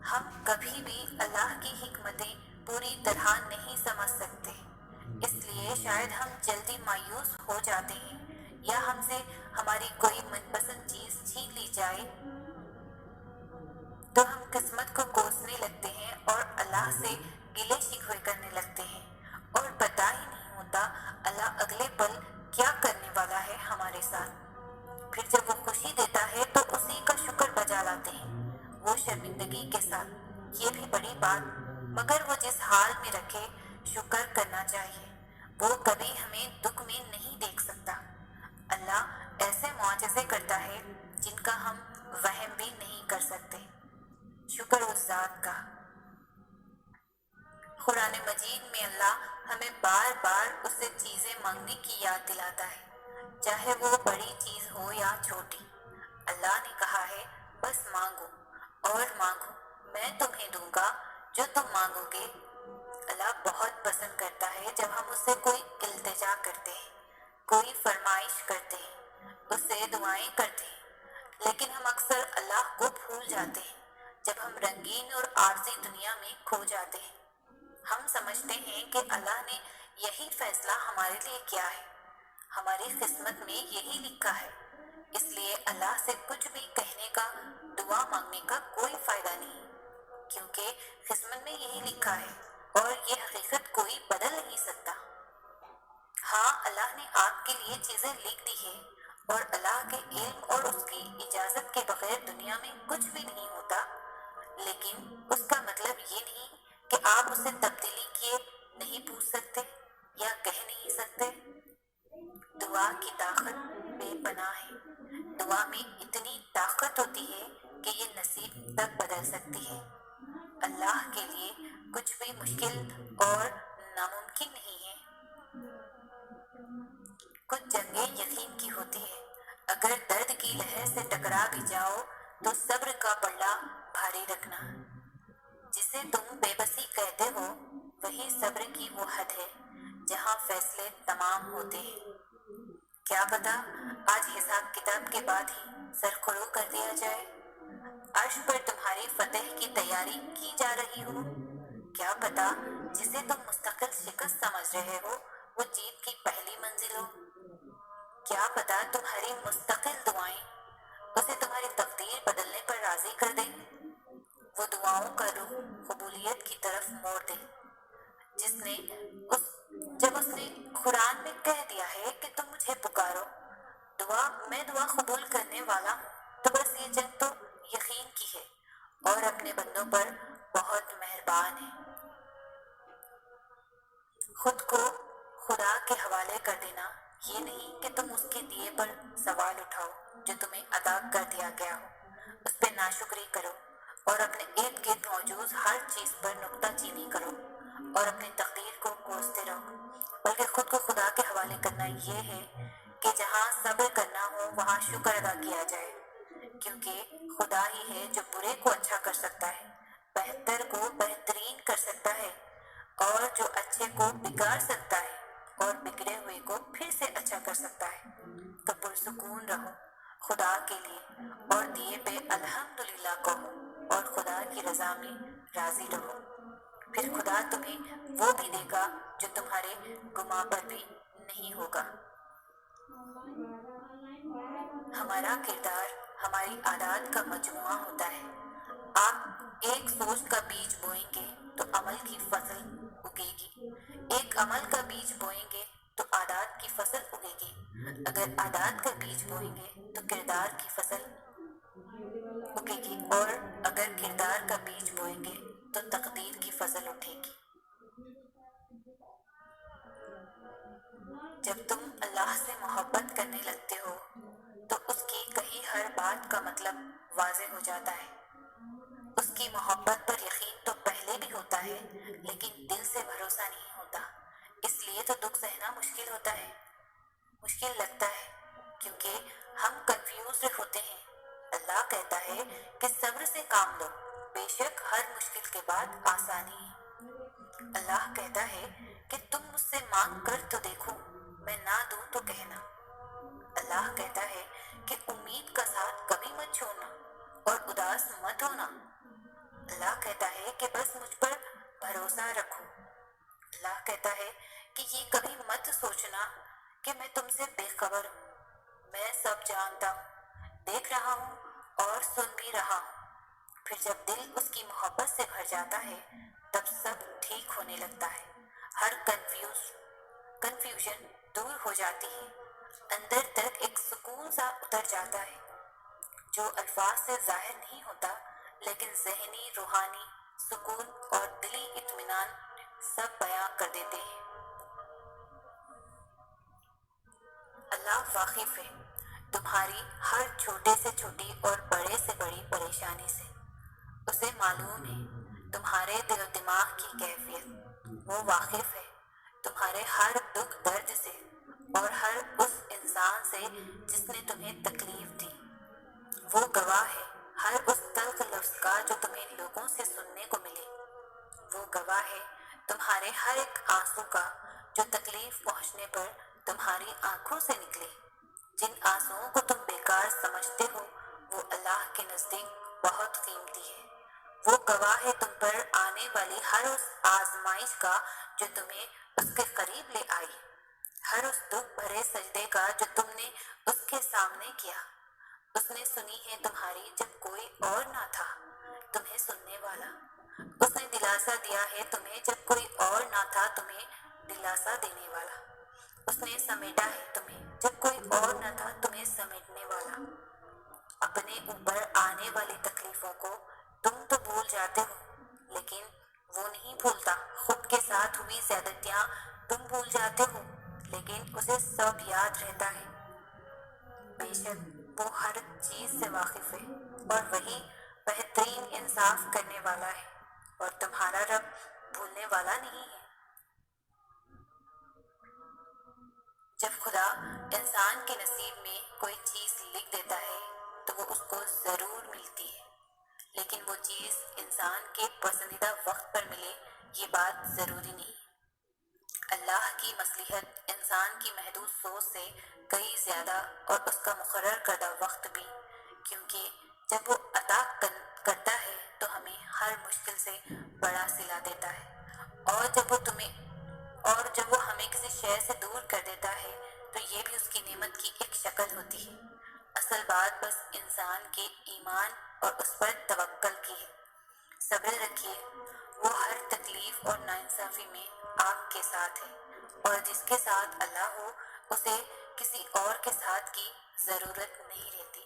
ہم کبھی بھی اللہ کی حکمتیں پوری طرح نہیں سمجھ سکتے، اس لیے شاید ہم جلدی مایوس ہو جاتے ہیں، یا ہم سے ہماری کوئی من پسند چیز چھین لی جائے تو ہم قسمت کو کوسنے لگتے ہیں اور اللہ سے گلے شکوے کرنے لگتے ہیں، اور پتہ ہی نہیں ہوتا اللہ اگلے پل کیا کرنے والا ہے ہمارے ساتھ۔ پھر جب وہ خوشی دیتا ہے تو اسی کا شکر بجا لاتے ہیں، وہ شرمندگی کے ساتھ، یہ بھی بڑی بات، مگر وہ جس حال میں رکھے شکر کرنا چاہیے۔ وہ کبھی ہمیں دکھ میں نہیں دیکھ سکتا۔ اللہ ایسے معجزے کرتا ہے جن کا ہم وہم بھی نہیں کر سکتے۔ شکر اس ذات کا۔ قرآن مجید میں اللہ ہمیں بار بار اس سے چیزیں مانگنے کی یاد دلاتا ہے، چاہے وہ بڑی چیز ہو یا چھوٹی۔ اللہ نے کہا ہے بس مانگو اور مانگو، میں تمہیں دوں گا جو تم مانگو گے۔ اللہ بہت پسند کرتا ہے جب ہم اس سے کوئی التجا کرتے ہیں، کوئی فرمائش کرتے ہیں، اس سے دعائیں کرتے ہیں، لیکن ہم اکثر اللہ کو بھول جاتے ہیں جب ہم رنگین اور عارضی دنیا میں کھو جاتے ہیں۔ ہم سمجھتے ہیں کہ اللہ نے یہی فیصلہ ہمارے لیے کیا ہے، ہماری قسمت میں یہی لکھا ہے، اس لیے اللہ سے کچھ بھی کہنے کا، دعا مانگنے کا کوئی فائدہ نہیں، کیونکہ قسمت میں یہی لکھا ہے اور یہ حقیقت کوئی بدل نہیں سکتا۔ ہاں، اللہ نے آپ کے لیے چیزیں لکھ دی ہیں، اور اللہ کے علم اور اس کی اجازت کے بغیر دنیا میں کچھ بھی نہیں ہوتا، لیکن اس کا مطلب یہ نہیں کہ آپ اسے تبدیلی کیے نہیں پوچھ سکتے یا کہہ نہیں سکتے۔ دعا کی طاقت بے پناہ ہے۔ دعا میں اتنی طاقت ہوتی ہے کہ یہ نصیب تک بدل سکتی ہے۔ اللہ کے لیے کچھ بھی مشکل اور ناممکن نہیں ہے۔ کچھ جنگیں یقین کی ہوتی ہیں، اگر درد کی لہر سے ٹکرا بھی جاؤ تو صبر کا پلڑا بھاری رکھنا۔ جسے تم بے بسی کہتے ہو وہی صبر کی وہ حد ہے جہاں فیصلے تمام ہوتے ہیں۔ کیا پتا آج حساب کتاب کے بعد ہی سرخرو کر دیا جائے، عرش پر تمہاری فتح کی تیاری کی جا رہی ہو۔ کیا پتا جسے تم مستقل شکست سمجھ رہے ہو وہ جیت کی پہلی منزل ہو۔ کیا پتا تمہاری مستقل دعائیں اسے تمہاری تقدیر بدلنے پر راضی کر دیں، وہ دعاؤں کا رخ قبولیت کی طرف موڑ دے، جس نے جب اس نے قرآن میں کہہ دیا ہے کہ تم مجھے پکارو، میں دعا قبول کرنے والا ہوں، تو بس یہ جنگ تو یقین کی ہے، اور اپنے بندوں پر بہت مہربان ہے۔ خود کو خدا کے حوالے کر دینا یہ نہیں کہ تم اس کے دیے پر سوال اٹھاؤ جو تمہیں عطا کر دیا گیا ہو، اس پہ ناشکری کرو، اور اپنے ارد گرد موجود ہر چیز پر نکتہ چینی کرو اور اپنی تقدیر کو کوستے رہو، بلکہ خود کو خدا کے حوالے کرنا یہ ہے کہ جہاں صبر کرنا ہو وہاں شکر ادا کیا جائے، کیونکہ خدا ہی ہے جو برے کو اچھا کر سکتا ہے، بہتر کو بہترین کر سکتا ہے، اور جو اچھے کو بگاڑ سکتا ہے اور بگڑے ہوئے کو پھر سے اچھا کر سکتا ہے۔ تو پرسکون رہو خدا کے لیے اور دیے پہ الحمدللہ کہو، اور خدا کی رضا میں راضی رہو، پھر خدا تمہیں وہ بھی دے گا جو تمہارے گمان پر بھی نہیں ہوگا۔ ہمارا کردار ہماری عادات کا مجموعہ ہوتا ہے۔ آپ ایک سوچ کا بیج بوئیں گے تو عمل کی فصل اگے گی، ایک عمل کا بیج بوئیں گے تو عادات کی فصل اگے گی، اگر عادات کا بیج بوئیں گے تو کردار کی فصل اگے گی، اور اگر کردار کا بیج بوئیں گے تو تقدیر کی فصل اٹھے گی۔ جب تم اللہ سے محبت کرنے لگتے ہو تو اس کی کہی ہر بات کا مطلب واضح ہو جاتا ہے۔ اس کی محبت پر یقین تو پہلے بھی ہوتا ہے، لیکن دل سے بھروسہ نہیں ہوتا، اس لیے تو دکھ سہنا مشکل ہوتا ہے، مشکل لگتا ہے، کیونکہ ہم کنفیوزڈ ہوتے ہیں۔ اللہ کہتا ہے کہ صبر سے کام لو، بے شک ہر مشکل کے بعد آسانی ہے۔ اللہ کہتا ہے کہ تم مجھ سے مانگ کر تو دیکھو، میں نہ دوں تو کہنا۔ اللہ کہتا ہے کہ امید کا ساتھ کبھی مت چھوڑنا اور اداس مت ہونا۔ اللہ کہتا ہے کہ بس مجھ پر بھروسہ رکھو۔ اللہ کہتا ہے کہ یہ کبھی مت سوچنا کہ میں تم سے بے خبر ہوں، میں سب جانتا ہوں، دیکھ رہا ہوں اور سن بھی رہا ہوں۔ پھر جب دل اس کی محبت سے بھر جاتا ہے تب سب ٹھیک ہونے لگتا ہے، ہر کنفیوژن دور ہو جاتی ہے، اندر تک ایک سکون سا اتر جاتا ہے جو الفاظ سے ظاہر نہیں ہوتا، لیکن ذہنی روحانی سکون اور دلی اطمینان سب بیان کر دیتے ہیں۔ اللہ واقف ہے تمہاری ہر چھوٹے سے چھوٹی اور بڑے سے بڑی پریشانی سے، اسے معلوم ہے تمہارے دل و دماغ کی کیفیت، وہ واقف ہے تمہارے ہر دکھ درد سے اور ہر اس انسان سے جس نے تمہیں تکلیف دی، وہ گواہ ہے ہر اس تلخ لفظ کا جو تمہیں لوگوں سے سننے کو ملے، وہ گواہ ہے تمہارے ہر ایک آنسو کا جو تکلیف پہنچنے پر تمہاری آنکھوں سے نکلے۔ جن آنسوؤں کو تم بیکار سمجھتے ہو وہ اللہ کے نزدیک بہت قیمتی ہے، وہ گواہ ہے تم پر آنے والی ہر اس آزمائش کا جو تمہیں اس کے قریب لے آئی، ہر اس دکھ بھرے سجدے کا جو تم نے اس کے سامنے کیا۔ اس نے سنی ہے تمہاری جب کوئی اور نہ تھا تمہیں سننے والا، اس نے دلاسا دیا ہے تمہیں جب کوئی اور نہ تھا تمہیں دلاسا دینے والا، اس نے سمیٹا ہے تمہیں جب کوئی اور نہ تھا تمہیں سمیٹنے والا۔ اپنے اوپر آنے والی تکلیفوں کو تم تو بھول جاتے ہو لیکن وہ نہیں بھولتا، خود کے ساتھ ہوئی زیادتیاں تم بھول جاتے ہو لیکن اسے سب یاد رہتا ہے۔ بے شک وہ ہر چیز سے واقف ہے اور وہی بہترین انصاف کرنے والا ہے، اور تمہارا رب بھولنے والا نہیں ہے۔ جب خدا انسان کے نصیب میں کوئی چیز لکھ دیتا ہے تو وہ اس کو ضرور ملتی ہے، لیکن وہ چیز انسان کے پسندیدہ وقت پر ملے یہ بات ضروری نہیں۔ اللہ کی مصلحت انسان کی محدود سوچ سے کئی زیادہ اور اس کا مقرر کردہ وقت بھی، کیونکہ جب وہ عطا کرتا ہے تو ہمیں ہر مشکل سے بڑا صلہ دیتا ہے، اور جب وہ ہمیں کسی شے سے دور کر دیتا ہے تو یہ بھی اس کی نعمت کی ایک شکل ہوتی ہے۔ اصل بات بس انسان کے ایمان اور اس پر توکل کی ہے۔ صبر رکھیے، وہ ہر تکلیف اور ناانصافی میں آپ کے ساتھ ہے، اور جس کے ساتھ اللہ ہو اسے کسی اور کے ساتھ کی ضرورت نہیں رہتی۔